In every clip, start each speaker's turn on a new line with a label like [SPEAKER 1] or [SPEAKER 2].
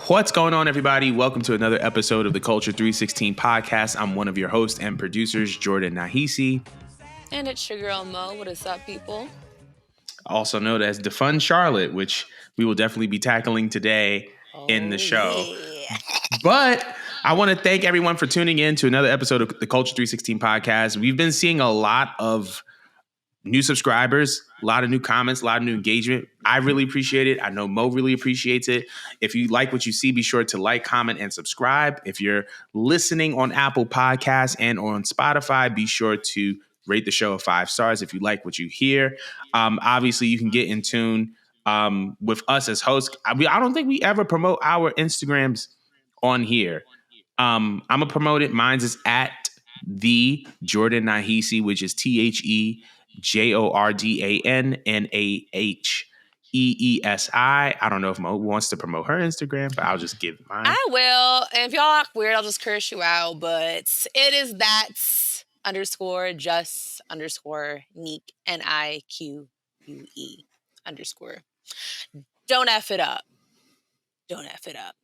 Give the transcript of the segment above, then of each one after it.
[SPEAKER 1] What's going on, everybody? Welcome to another episode of the Culture 316 podcast. I'm one of your hosts and producers, Jordan Nahisi.
[SPEAKER 2] And it's your girl, Mo. What is up, people?
[SPEAKER 1] Also known as Defund Charlotte, which we will definitely be tackling today in the show.
[SPEAKER 2] Yeah.
[SPEAKER 1] But I want to thank everyone for tuning in to another episode of the Culture 316 podcast. We've been seeing a lot of new subscribers, a lot of new comments, a lot of new engagement. I really appreciate it. I know Mo really appreciates it. If you like what you see, be sure to like, comment, and subscribe. If you're listening on Apple Podcasts and on Spotify, be sure to rate the show 5 stars if you like what you hear. Obviously, you can get in tune with us as hosts. I don't think we ever promote our Instagrams on here. I'm going to promote it. Mine's is at the Jordan Nahisi, which is TheJordanNahesi. I don't know if Mo wants to promote her Instagram, but I'll just give mine.
[SPEAKER 2] I will. And if y'all act weird, I'll just curse you out. But it is that _just_ Neek NIQUE _. Don't F it up. Don't F it up.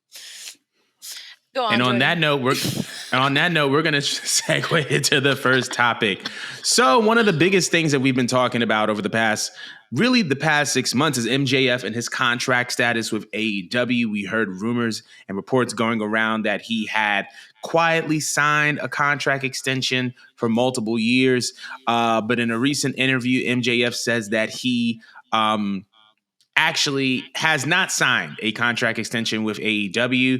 [SPEAKER 2] Go on,
[SPEAKER 1] and on
[SPEAKER 2] Jordan.
[SPEAKER 1] that note, we're going to segue into the first topic. So one of the biggest things that we've been talking about over the past 6 months is MJF and his contract status with AEW. We heard rumors and reports going around that he had quietly signed a contract extension for multiple years. But in a recent interview, MJF says that he actually has not signed a contract extension with AEW.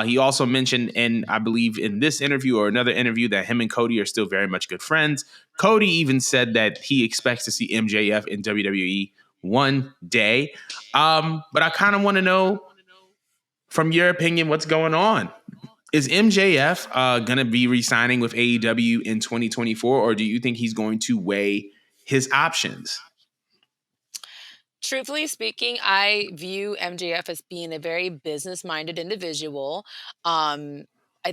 [SPEAKER 1] He also mentioned, and I believe in this interview or another interview, that him and Cody are still very much good friends. Cody even said that he expects to see MJF in WWE one day. But I kind of want to know, from your opinion, what's going on. Is MJF going to be re-signing with AEW in 2024, or do you think he's going to weigh his options?
[SPEAKER 2] Truthfully speaking, I view MJF as being a very business-minded individual. I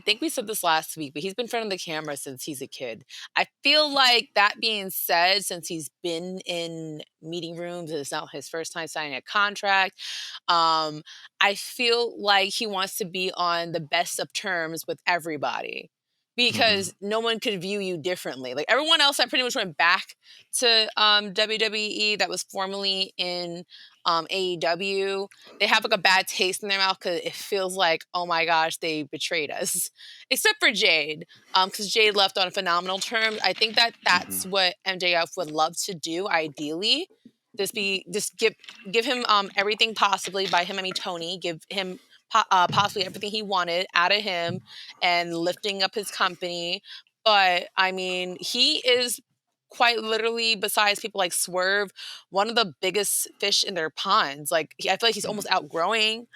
[SPEAKER 2] think we said this last week, but he's been in front of the camera since he's a kid. I feel like, that being said, since he's been in meeting rooms, and it's not his first time signing a contract, I feel like he wants to be on the best of terms with everybody. Because no one could view you differently. Like, everyone else that pretty much went back to WWE that was formerly in AEW, they have like a bad taste in their mouth because it feels like, oh my gosh, they betrayed us. Except for Jade, because Jade left on phenomenal terms. I think that that's what MJF would love to do, ideally. Just give him everything possibly. By him, I mean Tony. Give him possibly everything he wanted out of him and lifting up his company. But I mean, he is quite literally, besides people like Swerve, one of the biggest fish in their ponds. Like, I feel like he's almost outgrowing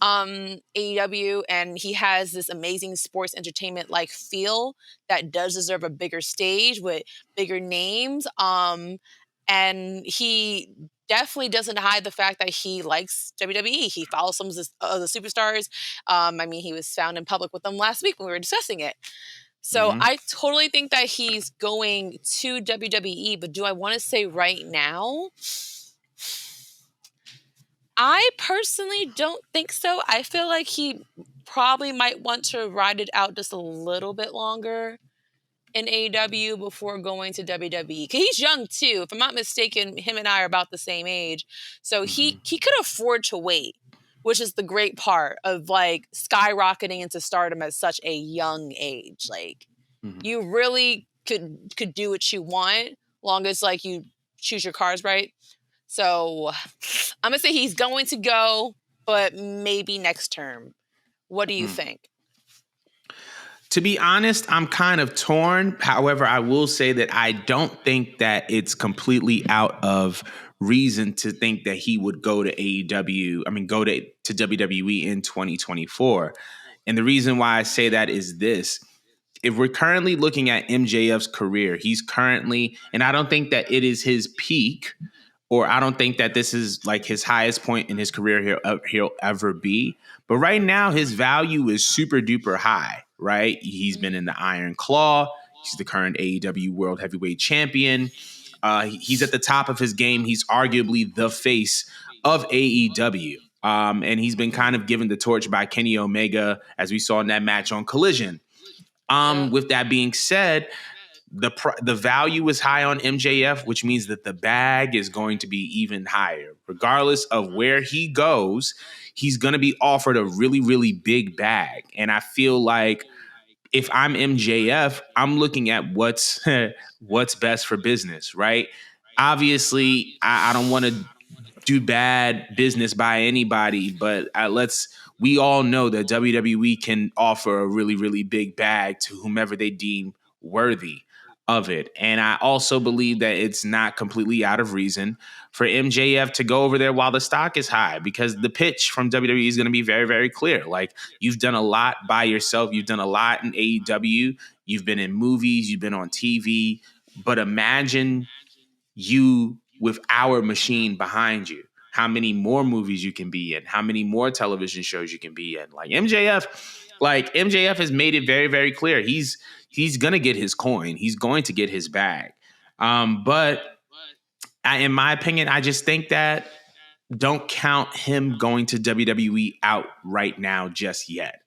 [SPEAKER 2] AEW, and he has this amazing sports entertainment like feel that does deserve a bigger stage with bigger names. And he definitely doesn't hide the fact that he likes WWE. He follows some of the superstars. I mean, he was found in public with them last week when we were discussing it. So I totally think that he's going to WWE, but do I want to say right now? I personally don't think so. I feel like he probably might want to ride it out just a little bit longer in AEW before going to WWE. Because he's young too. If I'm not mistaken, him and I are about the same age. So he could afford to wait, which is the great part of like skyrocketing into stardom at such a young age. Like, you really could do what you want, long as like you choose your cards right. So I'm gonna say he's going to go, but maybe next term. What do you think?
[SPEAKER 1] To be honest, I'm kind of torn. However, I will say that I don't think that it's completely out of reason to think that he would go to AEW. I mean, go to WWE in 2024. And the reason why I say that is this. If we're currently looking at MJF's career, he's currently, and I don't think that it is his peak, or I don't think that this is like his highest point in his career he'll ever be. But right now, his value is super duper high, right? He's been in the Iron Claw. He's the current AEW World Heavyweight Champion. He's at the top of his game. He's arguably the face of AEW. And he's been kind of given the torch by Kenny Omega, as we saw in that match on Collision.
[SPEAKER 2] Yeah.
[SPEAKER 1] With that being said, the value is high on MJF, which means that the bag is going to be even higher. Regardless of where he goes, he's going to be offered a really, really big bag. And I feel like if I'm MJF, I'm looking at what's what's best for business, right? Obviously, I don't want to do bad business by anybody, but we all know that WWE can offer a really, really big bag to whomever they deem worthy of it. And I also believe that it's not completely out of reason for MJF to go over there while the stock is high, because the pitch from WWE is going to be very, very clear. Like, you've done a lot by yourself. You've done a lot in AEW. You've been in movies. You've been on TV. But imagine you with our machine behind you, how many more movies you can be in, how many more television shows you can be in. MJF has made it very, very clear. He's gonna get his coin. He's going to get his bag. But in my opinion, I just think that don't count him going to WWE out right now just yet.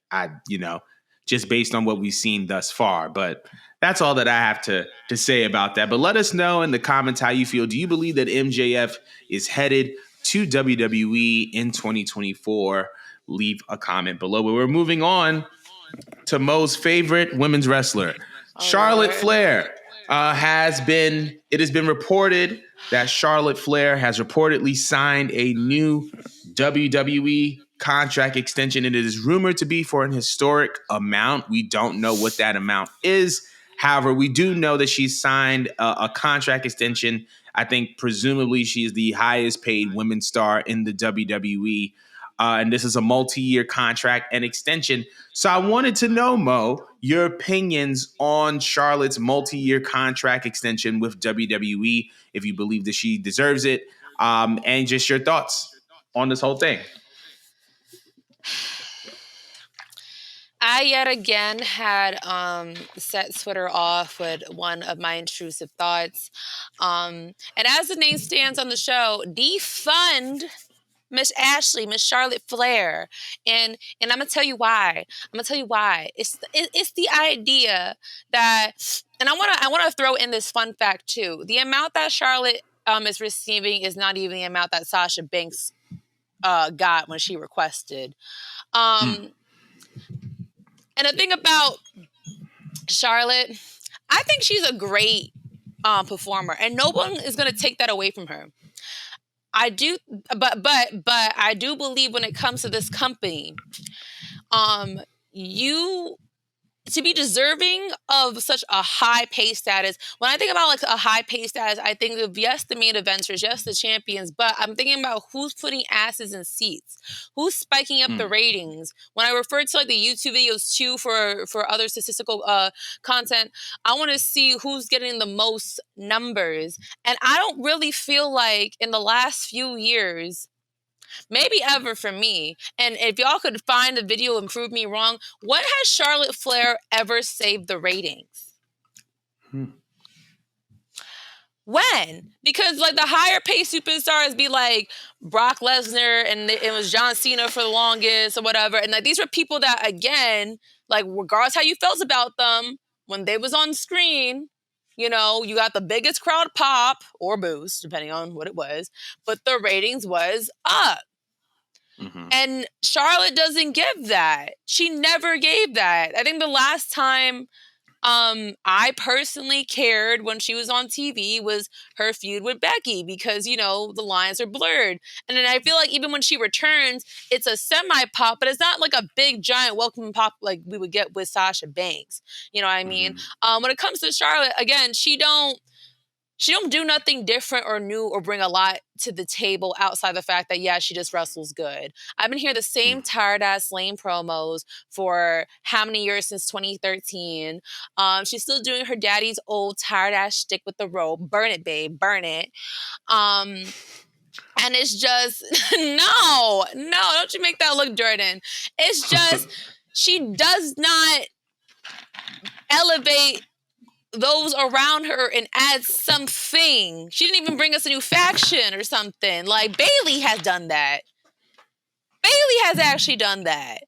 [SPEAKER 1] Just based on what we've seen thus far. But that's all that I have to say about that. But let us know in the comments how you feel. Do you believe that MJF is headed to WWE in 2024? Leave a comment below. But we're moving on to Mo's favorite women's wrestler, Charlotte Flair. It has been reported that Charlotte Flair has reportedly signed a new WWE contract extension. It is rumored to be for an historic amount. We don't know what that amount is. However, we do know that she's signed a contract extension. I think presumably she is the highest paid women's star in the WWE. And this is a multi-year contract and extension. So I wanted to know, Mo, your opinions on Charlotte's multi-year contract extension with WWE, if you believe that she deserves it, and just your thoughts on this whole thing.
[SPEAKER 2] I yet again had set Twitter off with one of my intrusive thoughts. And as the name stands on the show, defund Miss Ashley, Miss Charlotte Flair, and I'm gonna tell you why. It's the idea that, and I wanna throw in this fun fact too. The amount that Charlotte is receiving is not even the amount that Sasha Banks got when she requested. And the thing about Charlotte, I think she's a great performer, and no one is gonna take that away from her. I do, but I do believe when it comes to this company, you to be deserving of such a high pay status. When I think about like a high pay status, I think of yes, the main eventers, yes, the champions, but I'm thinking about who's putting asses in seats, who's spiking up the ratings. When I refer to like the YouTube videos too for other statistical content, I want to see who's getting the most numbers. And I don't really feel like in the last few years, maybe ever for me, and if y'all could find the video and prove me wrong, what has Charlotte Flair ever saved the ratings? When? Because like the higher paid superstars be like Brock Lesnar, and it was John Cena for the longest or whatever, and like these were people that, again, like regardless how you felt about them, when they was on screen, you got the biggest crowd pop or boost, depending on what it was, but the ratings was up. And Charlotte doesn't give that. She never gave that. I think the last time I personally cared when she was on TV was her feud with Becky, because, the lines are blurred. And then I feel like even when she returns, it's a semi-pop, but it's not like a big, giant welcome pop like we would get with Sasha Banks. You know what I mean? When it comes to Charlotte, again, she don't do nothing different or new or bring a lot to the table outside the fact that, yeah, she just wrestles good. I've been hearing the same tired-ass lame promos for how many years, since 2013. She's still doing her daddy's old tired-ass shtick with the rope. Burn it, babe. Burn it. And it's just, no, don't you make that look, Jordan. It's just, she does not elevate those around her and add something. She didn't even bring us a new faction or something. Like, Bailey has done that. Bailey has actually done that.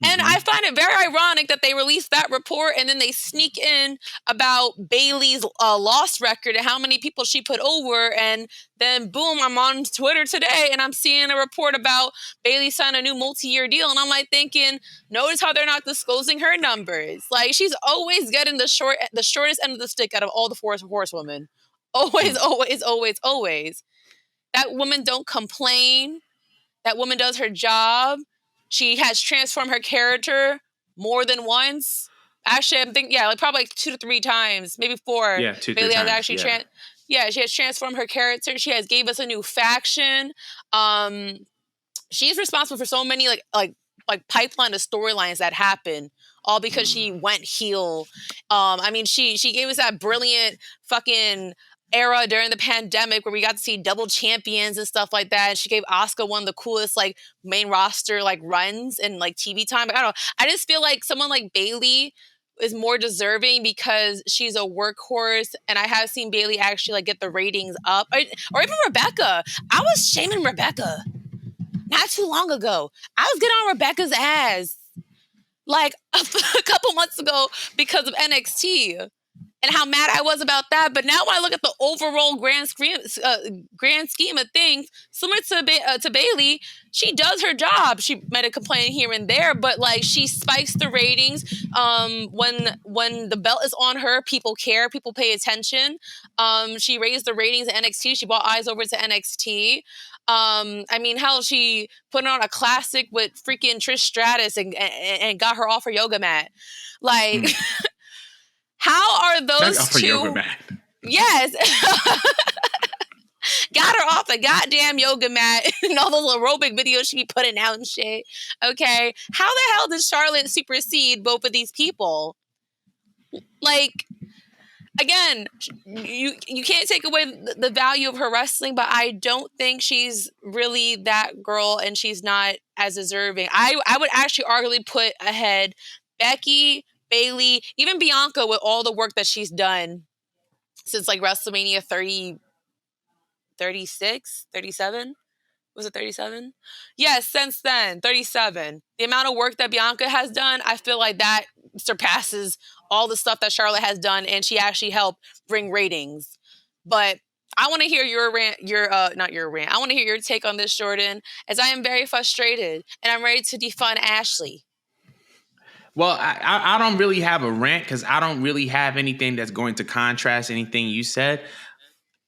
[SPEAKER 2] And I find it very ironic that they released that report and then they sneak in about Bailey's loss record and how many people she put over. And then, boom, I'm on Twitter today and I'm seeing a report about Bailey signed a new multi-year deal. And I'm like thinking, notice how they're not disclosing her numbers. Like, she's always getting the shortest end of the stick out of all the four horsewomen. Always, always, always, always. That woman don't complain. That woman does her job. She has transformed her character more than once. Actually, I'm thinking, like probably like 2 to 3 times, maybe 4.
[SPEAKER 1] Yeah, 2, 3
[SPEAKER 2] Bailey has
[SPEAKER 1] times.
[SPEAKER 2] actually she has transformed her character. She has gave us a new faction. She's responsible for so many like pipeline of storylines that happen, all because she went heel. I mean, she gave us that brilliant fucking era during the pandemic where we got to see double champions and stuff like that. She gave Asuka one of the coolest like main roster like runs and like TV time. I don't know. I just feel like someone like Bailey is more deserving because she's a workhorse, and I have seen Bailey actually like get the ratings up. Or even Rebecca. I was shaming Rebecca not too long ago. I was getting on Rebecca's ass like a couple months ago because of NXT and how mad I was about that. But now when I look at the overall grand scheme of things, similar to Bailey, she does her job. She might have complained here and there, but like she spikes the ratings. When the belt is on her, people care, people pay attention. She raised the ratings at NXT. She brought eyes over to NXT. I mean, hell, she put on a classic with freaking Trish Stratus and got her off her yoga mat. Like, how are those two?
[SPEAKER 1] Yoga mat. Yes.
[SPEAKER 2] Got her off the goddamn yoga mat and all those aerobic videos she be putting out and shit. Okay. How the hell did Charlotte supersede both of these people? Like, again, you can't take away the value of her wrestling, but I don't think she's really that girl, and she's not as deserving. I would actually arguably put ahead Becky, Bailey, even Bianca with all the work that she's done since like WrestleMania 36, 37? Was it 37? Yes, since then, 37. The amount of work that Bianca has done, I feel like that surpasses all the stuff that Charlotte has done, and she actually helped bring ratings. But I want to hear your rant, not your rant. I want to hear your take on this, Jordan, as I am very frustrated, and I'm ready to defund Ashley.
[SPEAKER 1] Well, I don't really have a rant because I don't really have anything that's going to contrast anything you said.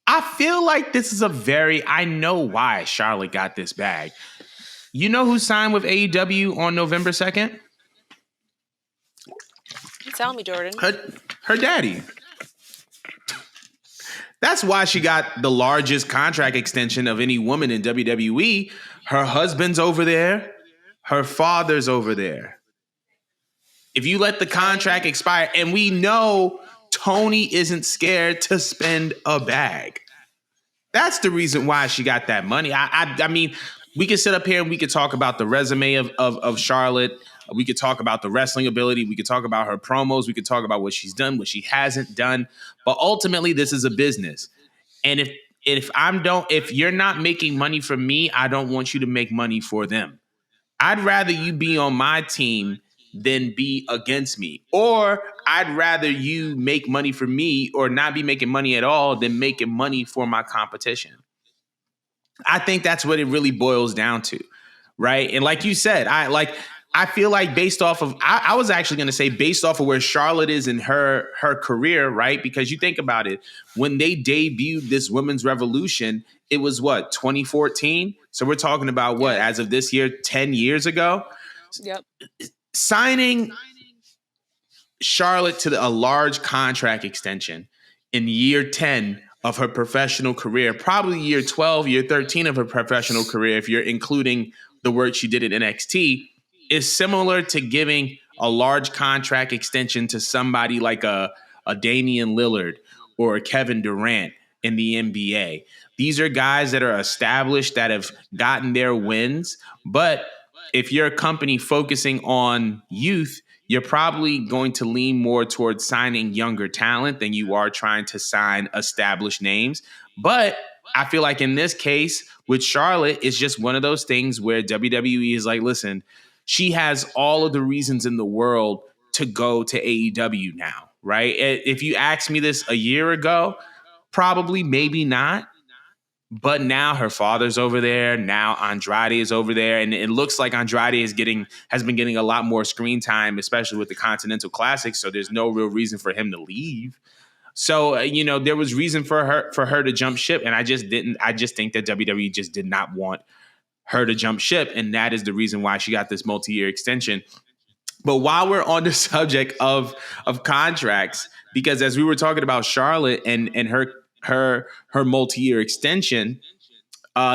[SPEAKER 1] I feel like this is I know why Charlotte got this bag. You know who signed with AEW on November 2nd?
[SPEAKER 2] Tell me, Jordan.
[SPEAKER 1] Her daddy. That's why she got the largest contract extension of any woman in WWE. Her husband's over there. Her father's over there. If you let the contract expire, and we know Tony isn't scared to spend a bag. That's the reason why she got that money. I mean, we could sit up here and we could talk about the resume of Charlotte. We could talk about the wrestling ability. We could talk about her promos. We could talk about what she's done, what she hasn't done. But ultimately, this is a business. And if you're not making money from me, I don't want you to make money for them. I'd rather you be on my team than be against me. Or I'd rather you make money for me or not be making money at all than making money for my competition. I think that's what it really boils down to, right? And like you said, I feel like based off of, I was actually going to say based off of where Charlotte is in her career, right? Because you think about it, when they debuted this women's revolution, it was what, 2014? So we're talking about what, as of this year, 10 years ago?
[SPEAKER 2] Yep.
[SPEAKER 1] Signing Charlotte to a large contract extension in year 10 of her professional career, probably year 12, year 13 of her professional career, if you're including the work she did at NXT, is similar to giving a large contract extension to somebody like a Damian Lillard or a Kevin Durant in the NBA. These are guys that are established, that have gotten their wins. But if you're a company focusing on youth, you're probably going to lean more towards signing younger talent than you are trying to sign established names. But I feel like in this case with Charlotte, it's just one of those things where WWE is like, listen, she has all of the reasons in the world to go to AEW now, right? If you asked me this a year ago, probably, maybe not. But now her father's over there. Now Andrade is over there, and it looks like Andrade has been getting a lot more screen time, especially with the Continental Classic. So there's no real reason for him to leave. So there was reason for her to jump ship, and I just didn't. I just think that WWE just did not want her to jump ship, and that is the reason why she got this multi-year extension. But while we're on the subject of contracts, because as we were talking about Charlotte and her multi-year extension,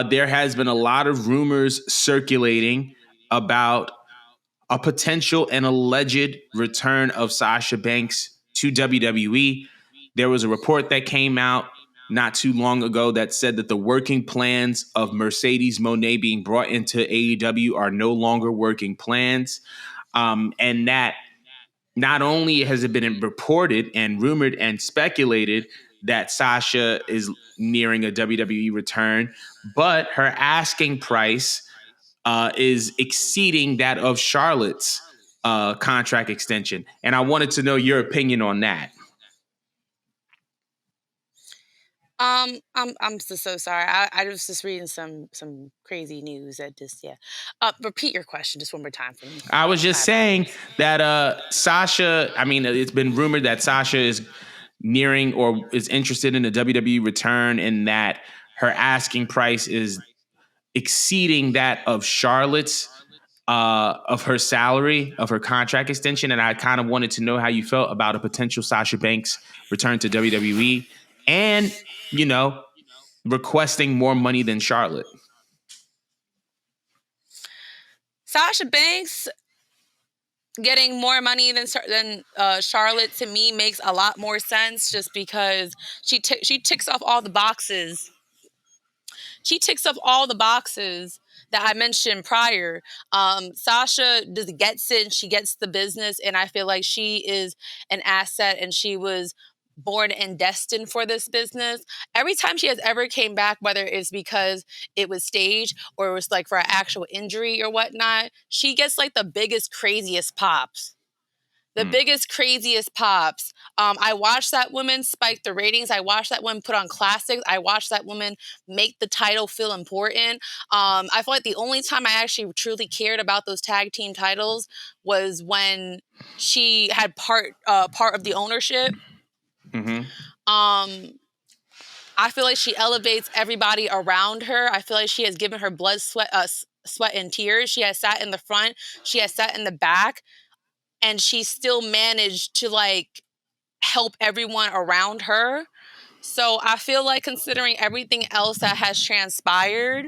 [SPEAKER 1] there has been a lot of rumors circulating about a potential and alleged return of Sasha Banks to WWE. There was a report that came out not too long ago that said that the working plans of Mercedes Moné being brought into AEW are no longer working plans. And that not only has it been reported and rumored and speculated that Sasha is nearing a WWE return, but her asking price is exceeding that of Charlotte's contract extension. And I wanted to know your opinion on that.
[SPEAKER 2] I'm so sorry. I was just reading some crazy news that just yeah. Repeat your question just one more time for me.
[SPEAKER 1] I was just saying that Sasha, I mean, it's been rumored that Sasha is nearing or is interested in a WWE return, and that her asking price is exceeding that of Charlotte's of her salary, of her contract extension. And I kind of wanted to know how you felt about a potential Sasha Banks return to WWE and, requesting more money than Charlotte.
[SPEAKER 2] Sasha Banks getting more money than Charlotte to me makes a lot more sense, just because she ticks off all the boxes. She ticks off all the boxes that I mentioned prior. Sasha just gets it. She gets the business, and I feel like she is an asset, and she was born and destined for this business. Every time she has ever came back, whether it's because it was staged or it was like for an actual injury or whatnot, she gets like the biggest, craziest pops. The biggest, craziest pops. I watched that woman spike the ratings. I watched that woman put on classics. I watched that woman make the title feel important. I feel like the only time I actually truly cared about those tag team titles was when she had part of the ownership.
[SPEAKER 1] Mm-hmm.
[SPEAKER 2] I feel like she elevates everybody around her. I feel like she has given her blood, sweat, and tears. She has sat in the front. She has sat in the back. And she still managed to like help everyone around her. So I feel like, considering everything else that has transpired,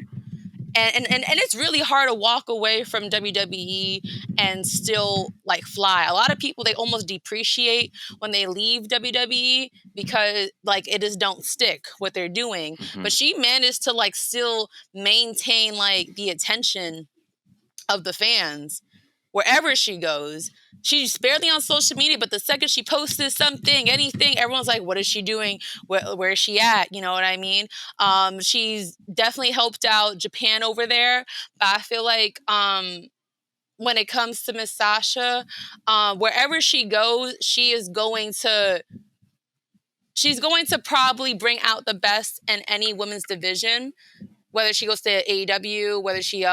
[SPEAKER 2] and it's really hard to walk away from WWE and still like fly. A lot of people, they almost depreciate when they leave WWE because like it just don't stick what they're doing.
[SPEAKER 1] Mm-hmm.
[SPEAKER 2] But she managed to like still maintain like the attention of the fans wherever she goes. She's barely on social media, but the second she posted something, anything, everyone's like, what is she doing? Where is she at? You know what I mean? She's definitely helped out Japan over there. But I feel like when it comes to Miss Sasha, wherever she goes, she's going to probably bring out the best in any women's division, whether she goes to AEW, whether she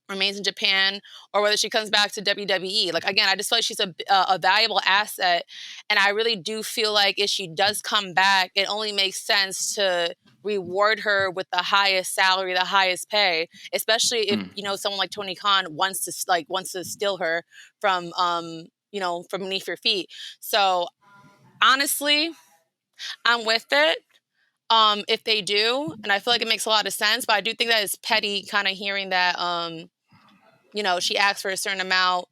[SPEAKER 2] remains in Japan, or whether she comes back to WWE. Like, again, I just feel like she's a valuable asset. And I really do feel like if she does come back, it only makes sense to reward her with the highest salary, the highest pay, especially if, someone like Tony Khan wants to steal her from, from beneath your feet. So honestly, I'm with it. If they do, and I feel like it makes a lot of sense, but I do think that it's petty kind of hearing that, she asked for a certain amount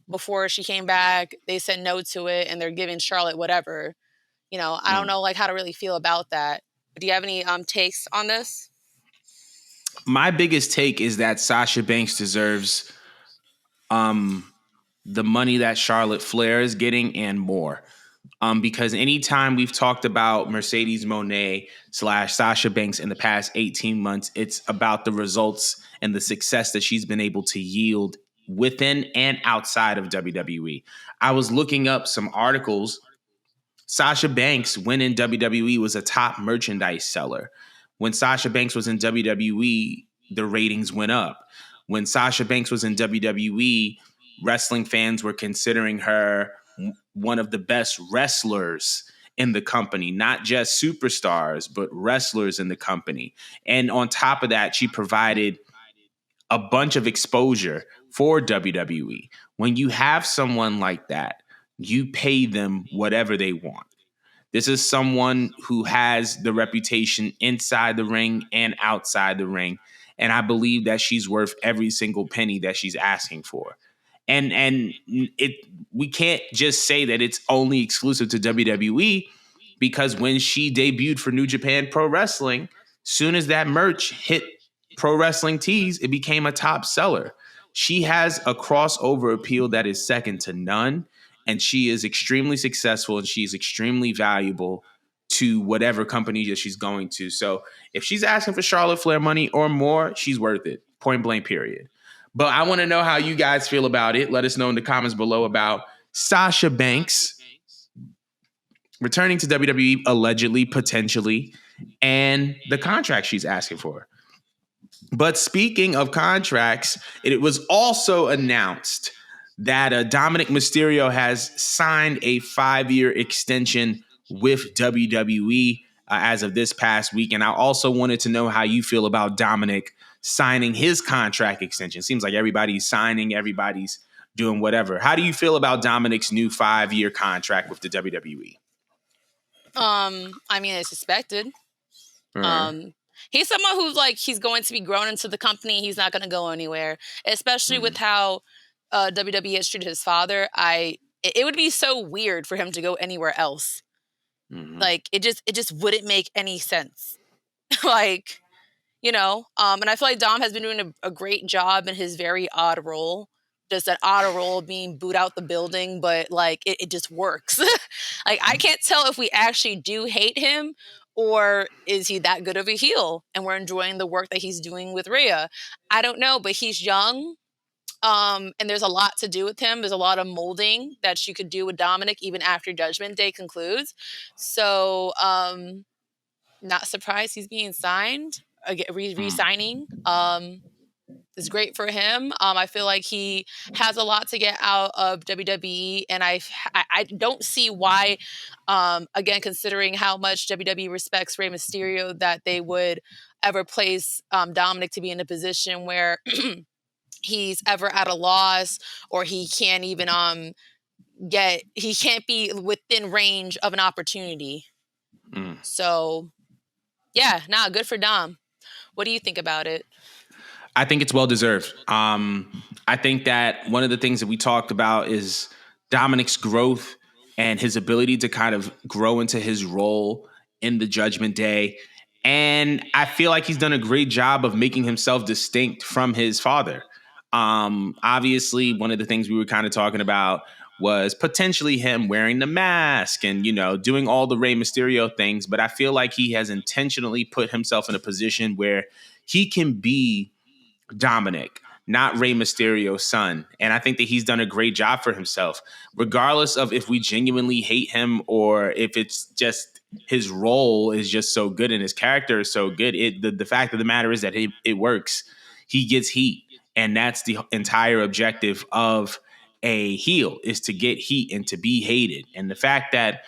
[SPEAKER 2] before she came back. They said no to it, and they're giving Charlotte whatever. I don't know like how to really feel about that. Do you have any takes on this?
[SPEAKER 1] My biggest take is that Sasha Banks deserves the money that Charlotte Flair is getting and more. Because anytime we've talked about Mercedes Moné / Sasha Banks in the past 18 months, it's about the results and the success that she's been able to yield within and outside of WWE. I was looking up some articles. Sasha Banks, when in WWE, was a top merchandise seller. When Sasha Banks was in WWE, the ratings went up. When Sasha Banks was in WWE, wrestling fans were considering her one of the best wrestlers in the company, not just superstars, but wrestlers in the company. And on top of that, she provided a bunch of exposure for WWE. When you have someone like that, you pay them whatever they want. This is someone who has the reputation inside the ring and outside the ring. And I believe that she's worth every single penny that she's asking for. And it we can't just say that it's only exclusive to WWE, because when she debuted for New Japan Pro Wrestling, soon as that merch hit Pro Wrestling Tees, it became a top seller. She has a crossover appeal that is second to none, and she is extremely successful, and she's extremely valuable to whatever company that she's going to. So if she's asking for Charlotte Flair money or more, she's worth it. Point blank, period. But I want to know how you guys feel about it. Let us know in the comments below about Sasha Banks returning to WWE allegedly, potentially, and the contract she's asking for. But speaking of contracts, it was also announced that Dominic Mysterio has signed a 5-year extension with WWE as of this past week. And I also wanted to know how you feel about Dominic signing his contract extension. Seems like everybody's signing, everybody's doing whatever. How do you feel about Dominic's new 5-year contract with the WWE?
[SPEAKER 2] I mean, it's expected. He's someone who's like, he's going to be grown into the company. He's not going to go anywhere, especially with how WWE has treated his father. It would be so weird for him to go anywhere else. Like it just wouldn't make any sense. Like, and I feel like Dom has been doing a great job in his very odd role. Just an odd role being booed out the building, but like it just works. Like I can't tell if we actually do hate him, or is he that good of a heel and we're enjoying the work that he's doing with Rhea. I don't know, but he's young. And there's a lot to do with him. There's a lot of molding that you could do with Dominic even after Judgment Day concludes. So not surprised he's being signed, re-signing. Is great for him. I feel like he has a lot to get out of WWE, and I don't see why, again, considering how much WWE respects Rey Mysterio, that they would ever place Dominic to be in a position where he's ever at a loss, or he can't even he can't be within range of an opportunity. So yeah, good for Dom. What do you think about it?
[SPEAKER 1] I think it's well deserved. I think that one of the things that we talked about is Dominic's growth and his ability to kind of grow into his role in the Judgment Day. And I feel like he's done a great job of making himself distinct from his father. Obviously, one of the things we were kind of talking about was potentially him wearing the mask and, doing all the Rey Mysterio things. But I feel like he has intentionally put himself in a position where he can be Dominic, not Rey Mysterio's son. And I think that he's done a great job for himself, regardless of if we genuinely hate him or if it's just his role is just so good and his character is so good. The fact of the matter is that it works. He gets heat. And that's the entire objective of a heel, is to get heat and to be hated. And the fact that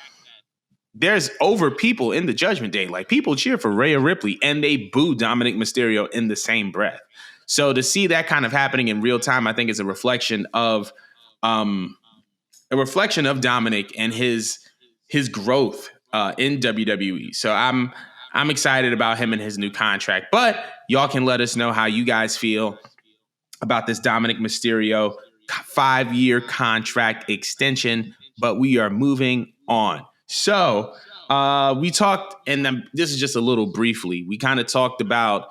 [SPEAKER 1] there's over people in the Judgment Day, like people cheer for Rhea Ripley and they boo Dominic Mysterio in the same breath. So to see that kind of happening in real time, I think is a reflection of Dominic and his growth in WWE. So I'm excited about him and his new contract. But y'all can let us know how you guys feel about this Dominic Mysterio 5-year contract extension. But we are moving on. So we talked, and this is just a little briefly, we kind of talked about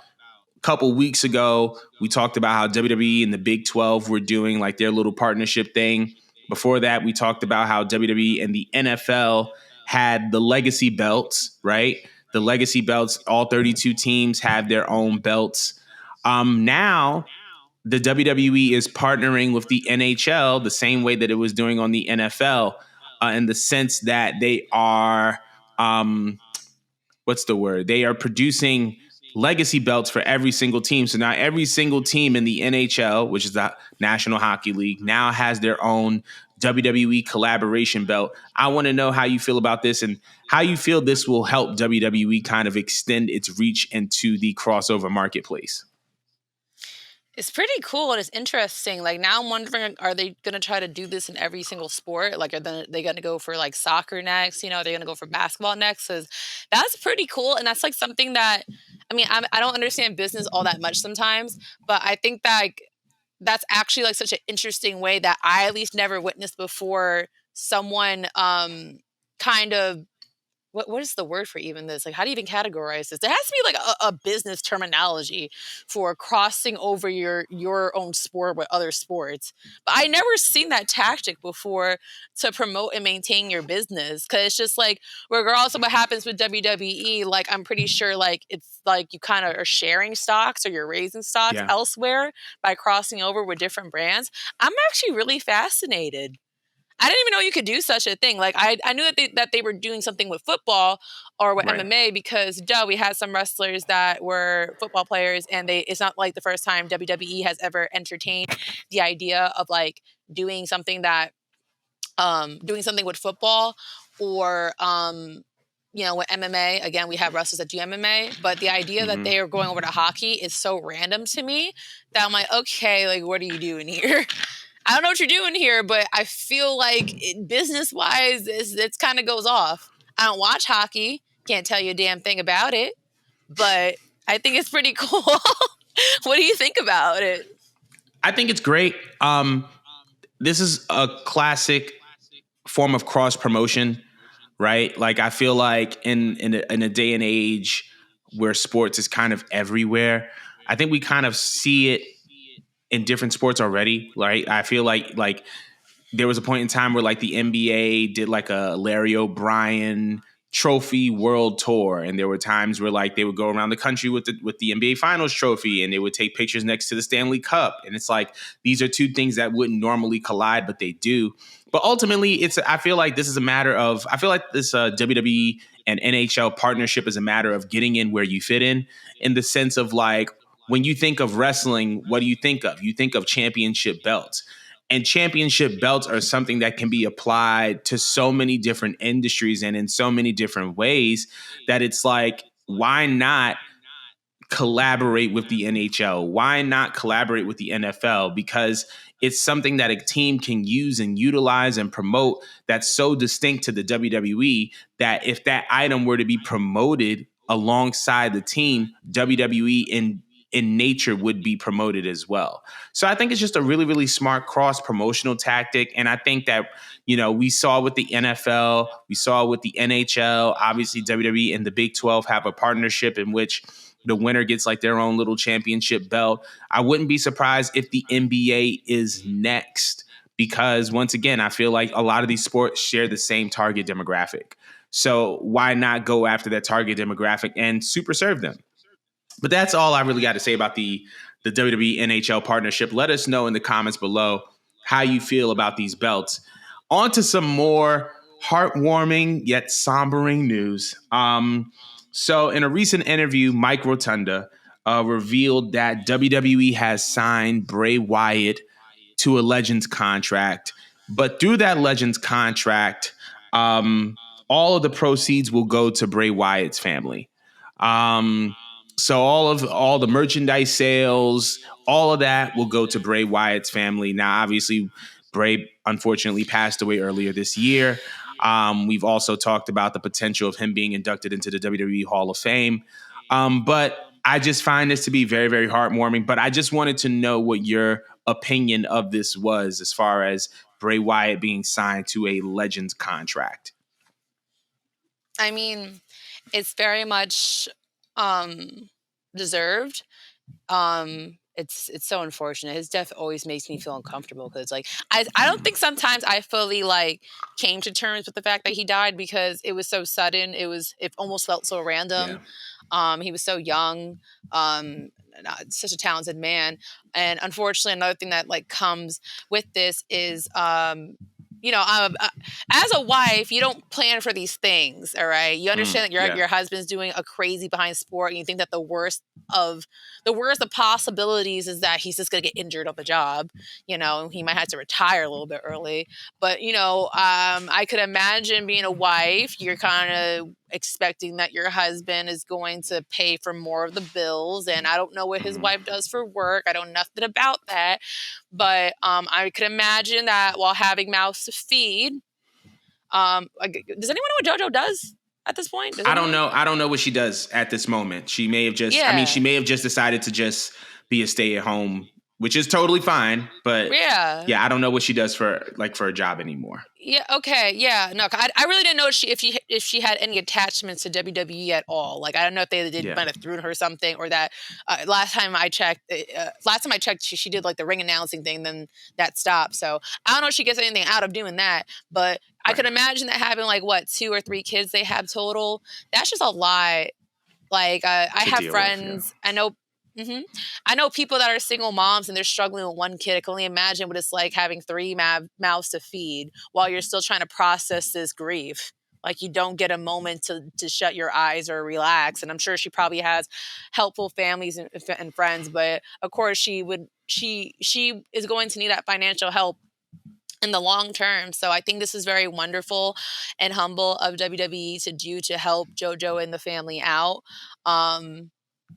[SPEAKER 1] a couple weeks ago, we talked about how WWE and the Big 12 were doing like their little partnership thing Before that, we talked about how WWE and the NFL had the legacy belts, right? The legacy belts, all 32 teams have their own belts. Now, the WWE is partnering with the NHL the same way that it was doing on the NFL, in the sense that they are, what's the word? They are producing legacy belts for every single team. So now every single team in the NHL, which is the National Hockey League, now has their own WWE collaboration belt. I want to know how you feel about this and how you feel this will help WWE kind of extend its reach into the crossover marketplace.
[SPEAKER 2] It's pretty cool and it's interesting. Like now I'm wondering, are they gonna try to do this in every single sport? Like they gonna go for like soccer next? You know, they're gonna go for basketball next? Because that's pretty cool. And that's like something that I mean, I don't understand business all that much sometimes, but I think that like, that's actually like such an interesting way that I at least never witnessed before someone kind of what is the word for even this? Like, how do you even categorize this? There has to be like a business terminology for crossing over your own sport with other sports. But I never seen that tactic before to promote and maintain your business. Cause it's just like regardless of what happens with WWE, like I'm pretty sure like it's like you kind of are sharing stocks or you're raising stocks
[SPEAKER 1] Yeah.
[SPEAKER 2] elsewhere by crossing over with different brands. I'm actually really fascinated. I didn't even know you could do such a thing. Like I knew that they were doing something with football or with
[SPEAKER 1] Right.
[SPEAKER 2] MMA because duh, we had some wrestlers that were football players and they it's not like the first time WWE has ever entertained the idea of like doing something that doing something with football or you know, with MMA, again, we have wrestlers that do MMA, but the idea that
[SPEAKER 1] Mm-hmm.
[SPEAKER 2] they are going over to hockey is so random to me that I'm like, okay, like, what are you doing here? I don't know what you're doing here, but I feel like business wise, it's kind of goes off. I don't watch hockey, can't tell you a damn thing about it, but I think it's pretty cool. What do you think about it?
[SPEAKER 1] I think it's great. This is a classic form of cross promotion, right? Like I feel like in a day and age where sports is kind of everywhere, I think we kind of see it in different sports already, right? I feel like there was a point in time where like the NBA did like a Larry O'Brien trophy world tour, and there were times where like they would go around the country with the NBA Finals trophy, and they would take pictures next to the Stanley Cup, and it's like these are two things that wouldn't normally collide, but they do. But ultimately, it's I feel like this is a matter of I feel like this WWE and NHL partnership is a matter of getting in where you fit in the sense of like when you think of wrestling, what do you think of? You think of championship belts. And championship belts are something that can be applied to so many different industries and in so many different ways that it's like, why not collaborate with the NHL? Why not collaborate with the NFL? Because it's something that a team can use and utilize and promote that's so distinct to the WWE that if that item were to be promoted alongside the team, WWE in nature would be promoted as well. So I think it's just a really, really smart cross promotional tactic. And I think that, you know, we saw with the NFL, we saw with the NHL, obviously WWE and the Big 12 have a partnership in which the winner gets like their own little championship belt. I wouldn't be surprised if the NBA is next because once again, I feel like a lot of these sports share the same target demographic. So why not go after that target demographic and super serve them? But that's all I really got to say about the WWE NHL partnership. Let us know in the comments below how you feel about these belts. On to some more heartwarming yet sombering news. So, in a recent interview, Mike Rotunda revealed that WWE has signed Bray Wyatt to a Legends contract, but through that Legends contract, um, all of the proceeds will go to Bray Wyatt's family. Um, so all the merchandise sales, all of that will go to Bray Wyatt's family. Now, obviously, Bray unfortunately passed away earlier this year. We've also talked about the potential of him being inducted into the WWE Hall of Fame. But I just find this to be very, very heartwarming. But I just wanted to know what your opinion of this was as far as Bray Wyatt being signed to a Legends contract.
[SPEAKER 2] I mean, it's very much deserved. It's so unfortunate. His death always makes me feel uncomfortable because, like, I don't think sometimes I fully, like, came to terms with the fact that he died because it was so sudden. It almost felt so
[SPEAKER 1] Yeah.
[SPEAKER 2] random. He was so young, such a talented man, and unfortunately, another thing that, like, comes with this is, as a wife, you don't plan for these things, all right? You understand that
[SPEAKER 1] Yeah.
[SPEAKER 2] your husband's doing a crazy behind sport, and you think that of the possibilities is that he's just gonna get injured on the job. He might have to retire a little bit early. But I could imagine being a wife, you're kind of expecting that your husband is going to pay for more of the bills, and I don't know what his
[SPEAKER 1] Mhm.
[SPEAKER 2] wife does for work. I know nothing about that, but I could imagine that while having mouths to feed, does anyone know what JoJo does at this point? Does
[SPEAKER 1] I don't
[SPEAKER 2] anyone?
[SPEAKER 1] know. I don't know what she does at this moment. She may have just, I mean, she
[SPEAKER 2] Yeah,
[SPEAKER 1] may have just decided to just be a stay at home, which is totally fine. But
[SPEAKER 2] yeah.
[SPEAKER 1] yeah, I don't know what she does for a job anymore.
[SPEAKER 2] Yeah. Okay. Yeah. No, I really didn't know if she had any attachments to WWE at all. Like, I don't know if they did
[SPEAKER 1] Yeah.
[SPEAKER 2] might have thrown her something, or that last time I checked, she did like the ring announcing thing, then that stopped. So I don't know if she gets anything out of doing that. But I could
[SPEAKER 1] Right.
[SPEAKER 2] imagine that having, like, what, 2 or 3 kids they have total. That's just a lot. Like, I
[SPEAKER 1] To
[SPEAKER 2] have
[SPEAKER 1] deal with. Yeah.
[SPEAKER 2] friends. Mhm. I know people that are single moms and they're struggling with one kid. I can only imagine what it's like having three mouths to feed while you're still trying to process this grief. Like, you don't get a moment to shut your eyes or relax. And I'm sure she probably has helpful families and friends, but of course she is going to need that financial help in the long term. So I think this is very wonderful and humble of WWE to do to help JoJo and the family out. Um,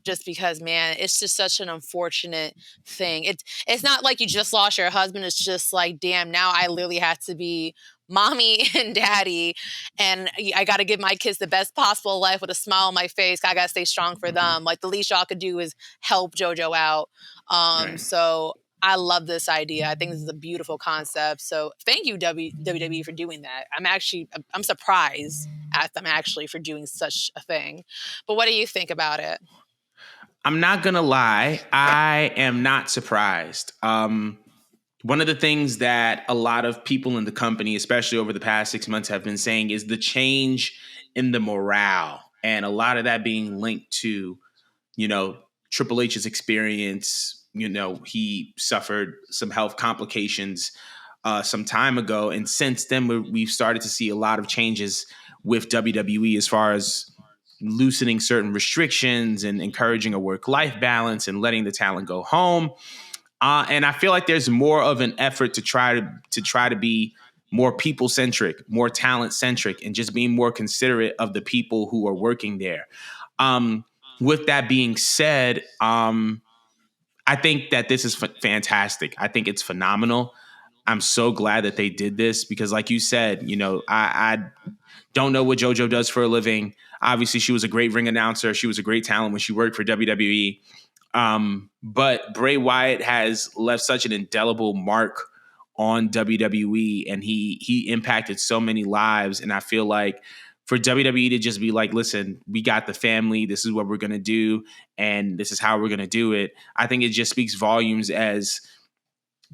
[SPEAKER 2] just because, man, it's just such an unfortunate thing. It's not like you just lost your husband. It's just like, damn, now I literally have to be mommy and daddy, and I got to give my kids the best possible life with a smile on my face. I got to stay strong for
[SPEAKER 1] Hmm.
[SPEAKER 2] them. Like, the least y'all could do is help JoJo out.
[SPEAKER 1] Right.
[SPEAKER 2] So I love this idea. I think this is a beautiful concept. So thank you, WWE, for doing that. I'm surprised at them actually for doing such a thing. But what do you think about it?
[SPEAKER 1] I'm not gonna lie. I am not surprised. One of the things that a lot of people in the company, especially over the past 6 months, have been saying is the change in the morale, and a lot of that being linked to, you know, Triple H's experience. He suffered some health complications some time ago, and since then we've started to see a lot of changes with WWE as far as loosening certain restrictions and encouraging a work-life balance and letting the talent go home. And I feel like there's more of an effort to try to be more people centric, more talent centric, and just being more considerate of the people who are working there. Um, with that being said, I think that this is fantastic. I think it's phenomenal. I'm so glad that they did this because, like you said, I don't know what JoJo does for a living. Obviously, she was a great ring announcer. She was a great talent when she worked for WWE. But Bray Wyatt has left such an indelible mark on WWE, and he impacted so many lives. And I feel like for WWE to just be like, listen, we got the family. This is what we're gonna do, and this is how we're gonna do it. I think it just speaks volumes as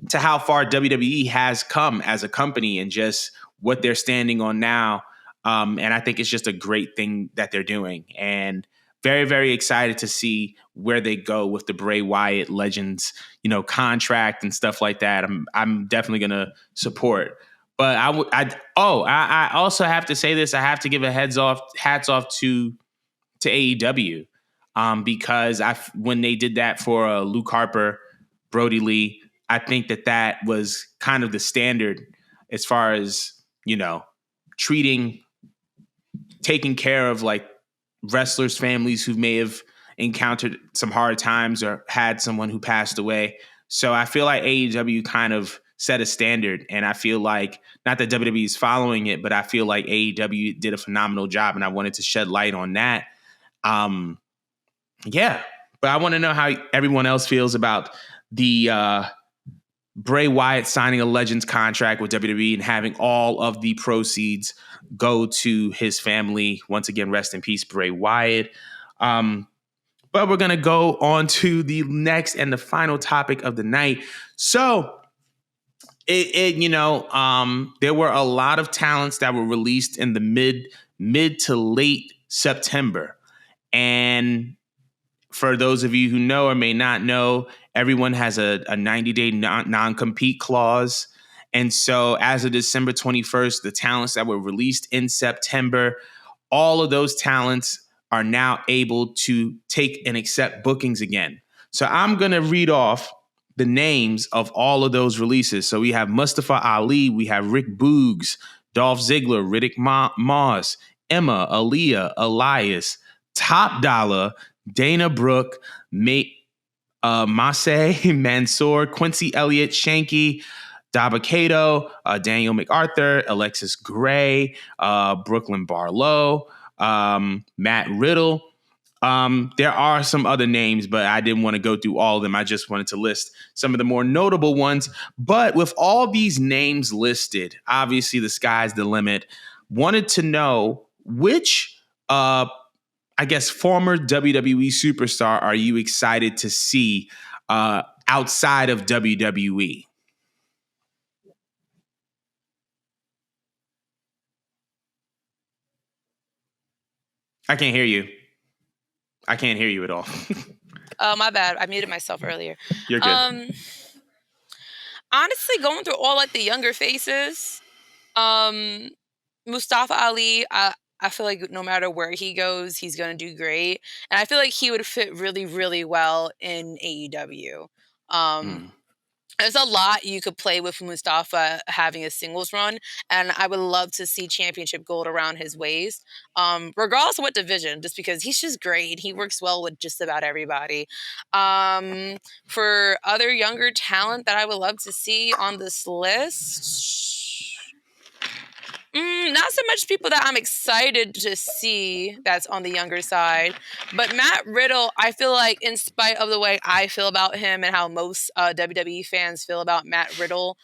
[SPEAKER 1] to how far WWE has come as a company and just what they're standing on now. And I think it's just a great thing that they're doing. And very, very excited to see where they go with the Bray Wyatt Legends, contract and stuff like that. I'm definitely gonna support. But I also have to say this. I have to give a hats off to AEW, because when they did that for Luke Harper, Brody Lee, I think that was kind of the standard as far as treating, taking care of like wrestlers' families who may have encountered some hard times or had someone who passed away. So I feel like AEW kind of set a standard, and I feel like not that WWE is following it, but I feel like AEW did a phenomenal job, and I wanted to shed light on that. Um, yeah, but I want to know how everyone else feels about the Bray Wyatt signing a Legends contract with WWE and having all of the proceeds go to his family. Once again, rest in peace, Bray Wyatt. Um, But we're going to go on to the next and the final topic of the night. So, there were a lot of talents that were released in the mid to late September. And for those of you who know or may not know, everyone has a 90-day non-compete clause. And so as of December 21st, the talents that were released in September, all of those talents are now able to take and accept bookings again. So I'm going to read off the names of all of those releases. So we have Mustafa Ali, we have Rick Boogs, Dolph Ziggler, Riddick Moss, Emma, Aaliyah, Elias, Top Dollar, Dana Brooke, Massey, Mansoor, Quincy Elliott, Shanky, Daba Kato, Daniel MacArthur, Alexis Gray, Brooklyn Barlow, Matt Riddle. There are some other names, but I didn't want to go through all of them. I just wanted to list some of the more notable ones. But with all these names listed, obviously the sky's the limit. Wanted to know which I guess former WWE superstar are you excited to see outside of WWE? I can't hear you. I can't hear you at all.
[SPEAKER 2] Oh, my bad. I muted myself earlier.
[SPEAKER 1] You're good.
[SPEAKER 2] Honestly, going through all like the younger faces, Mustafa Ali, I feel like no matter where he goes, he's going to do great. And I feel like he would fit really, really well in AEW. There's a lot you could play with Mustafa having a singles run, and I would love to see championship gold around his waist, regardless of what division, just because he's just great. He works well with just about everybody. For other younger talent that I would love to see on this list, not so much people that I'm excited to see that's on the younger side, but Matt Riddle, I feel like in spite of the way I feel about him and how most WWE fans feel about Matt Riddle,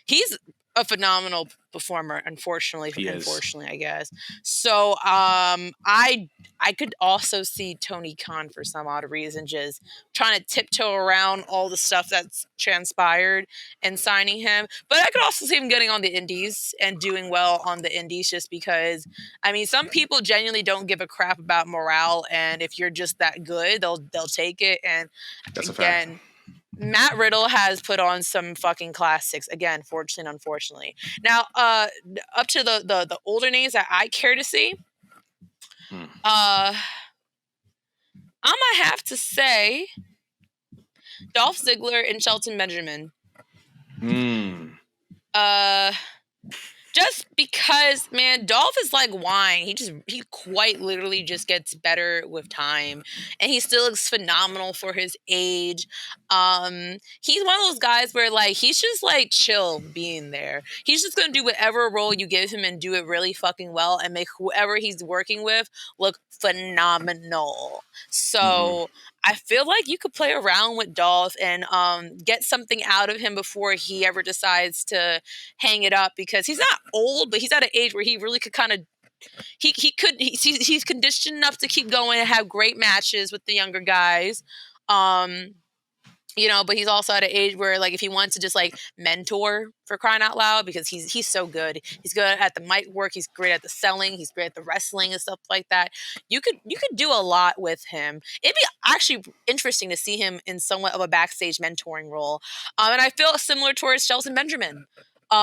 [SPEAKER 2] he's a phenomenal performer, unfortunately, I guess. So I could also see Tony Khan for some odd reason just trying to tiptoe around all the stuff that's transpired and signing him. But I could also see him getting on the indies and doing well on the indies just because, I mean, some people genuinely don't give a crap about morale, and if you're just that good, they'll take it. And
[SPEAKER 1] That's
[SPEAKER 2] again,
[SPEAKER 1] a fact.
[SPEAKER 2] Matt Riddle has put on some fucking classics. Again, fortunately and unfortunately. Now, up to the older names that I care to see, I'm gonna have to say Dolph Ziggler and Shelton Benjamin. Just because, man, Dolph is like wine. He quite literally just gets better with time, and he still looks phenomenal for his age. He's one of those guys where like he's just like chill being there. He's just gonna do whatever role you give him and do it really fucking well and make whoever he's working with look phenomenal. So I feel like you could play around with Dolph and get something out of him before he ever decides to hang it up, because he's not old, but he's at an age where he really could kind of he's conditioned enough to keep going and have great matches with the younger guys. But he's also at an age where, like, if he wants to just like mentor, for crying out loud, because he's so good. He's good at the mic work. He's great at the selling. He's great at the wrestling and stuff like that. You could do a lot with him. It'd be actually interesting to see him in somewhat of a backstage mentoring role. And I feel similar towards Shelton Benjamin. He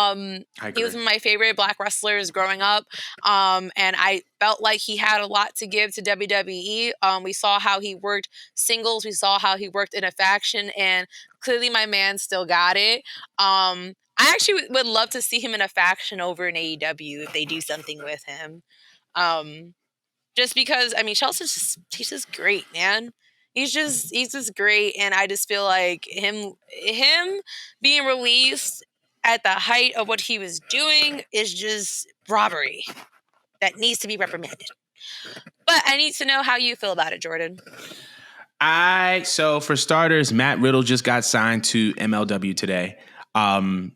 [SPEAKER 2] was one of my favorite black wrestlers growing up, and I felt like he had a lot to give to WWE. We saw how he worked singles, we saw how he worked in a faction, and clearly my man still got it. I actually would love to see him in a faction over in AEW if they do something with him. Just because, I mean, he's just great, man. He's just great, and I just feel like him being released at the height of what he was doing is just robbery that needs to be reprimanded. But I need to know how you feel about it, Jordan.
[SPEAKER 1] So for starters, Matt Riddle just got signed to MLW today.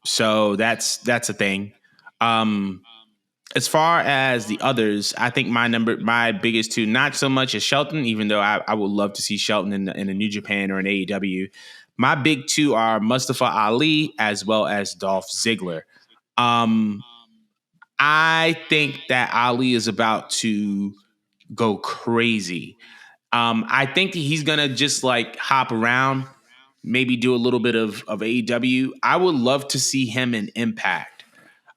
[SPEAKER 1] So that's a thing. As far as the others, I think my biggest two, not so much as Shelton, even though I would love to see Shelton in a New Japan or an AEW. My big two are Mustafa Ali as well as Dolph Ziggler. Um, I think that Ali is about to go crazy. I think that he's gonna just like hop around, maybe do a little bit of AEW. I would love to see him in Impact.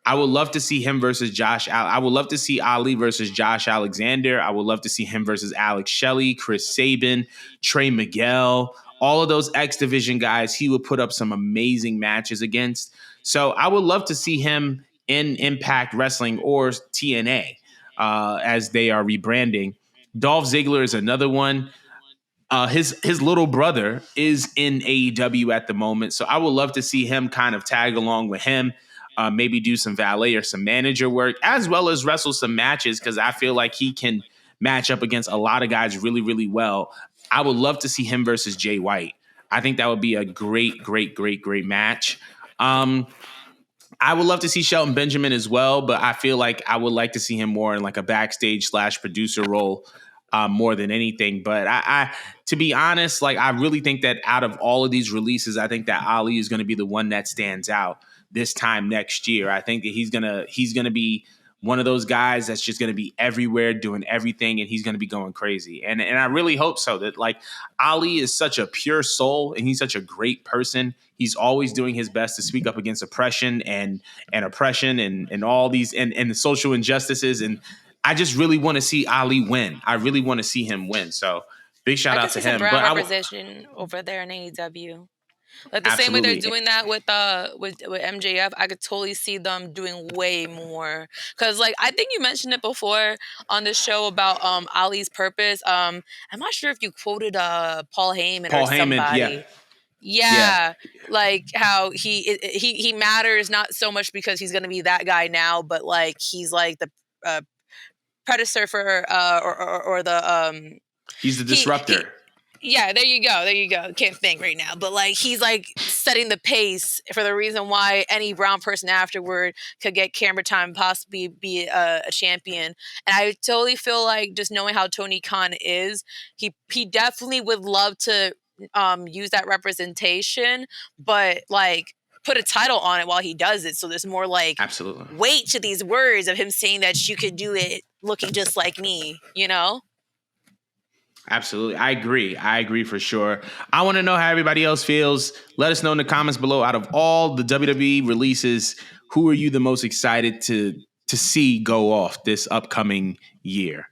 [SPEAKER 1] I would love to see him versus I would love to see Ali versus Josh Alexander. I would love to see him versus Alex Shelley, Chris Sabin, Trey Miguel, all of those X Division guys. He would put up some amazing matches against. So I would love to see him in Impact Wrestling or TNA as they are rebranding. Dolph Ziggler is another one. His little brother is in AEW at the moment, so I would love to see him kind of tag along with him, maybe do some valet or some manager work, as well as wrestle some matches because I feel like he can match up against a lot of guys really, really well. I would love to see him versus Jay White. I think that would be a great, great, great, great match. I would love to see Shelton Benjamin as well, but I feel like I would like to see him more in like a backstage / producer role more than anything. But to be honest, like I really think that out of all of these releases, I think that Ali is going to be the one that stands out this time next year. I think that he's gonna be one of those guys that's just going to be everywhere doing everything, and he's going to be going crazy. And I really hope so. That like Ali is such a pure soul, and he's such a great person. He's always doing his best to speak up against oppression and oppression and all these and the social injustices. And I just really want to see Ali win. I really want to see him win. So big shout
[SPEAKER 2] I
[SPEAKER 1] out
[SPEAKER 2] could
[SPEAKER 1] to
[SPEAKER 2] see some
[SPEAKER 1] him.
[SPEAKER 2] brown representation over there in AEW. Like the same way they're
[SPEAKER 1] Absolutely,
[SPEAKER 2] doing that with MJF, I could totally see them doing way more. Cause like I think you mentioned it before on the show about Ali's purpose. I'm not sure if you quoted Paul Heyman or
[SPEAKER 1] Paul Heyman. Yeah,
[SPEAKER 2] somebody.
[SPEAKER 1] yeah.
[SPEAKER 2] Yeah, like how he matters not so much because he's gonna be that guy now, but like he's like the uh, predecessor for or the
[SPEAKER 1] He's the
[SPEAKER 2] he
[SPEAKER 1] disruptor.
[SPEAKER 2] yeah, there you go. There you go. Can't think right now. But like he's like setting the pace for the reason why any brown person afterward could get camera time and possibly be a champion. And I totally feel like just knowing how Tony Khan is, he definitely would love to use that representation, but like put a title on it while he does it. So there's more like
[SPEAKER 1] Absolutely.
[SPEAKER 2] weight to these words of him saying that you could do it looking just like me, you know?
[SPEAKER 1] Absolutely. I agree. I agree for sure. I want to know how everybody else feels. Let us know in the comments below. Out of all the WWE releases, who are you the most excited to see go off this upcoming year?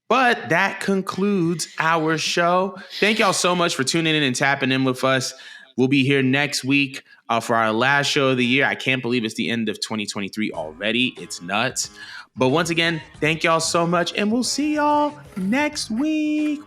[SPEAKER 1] But that concludes our show. Thank y'all so much for tuning in and tapping in with us. We'll be here next week for our last show of the year. I can't believe it's the end of 2023 already. It's nuts. But once again, thank y'all so much, and we'll see y'all next week.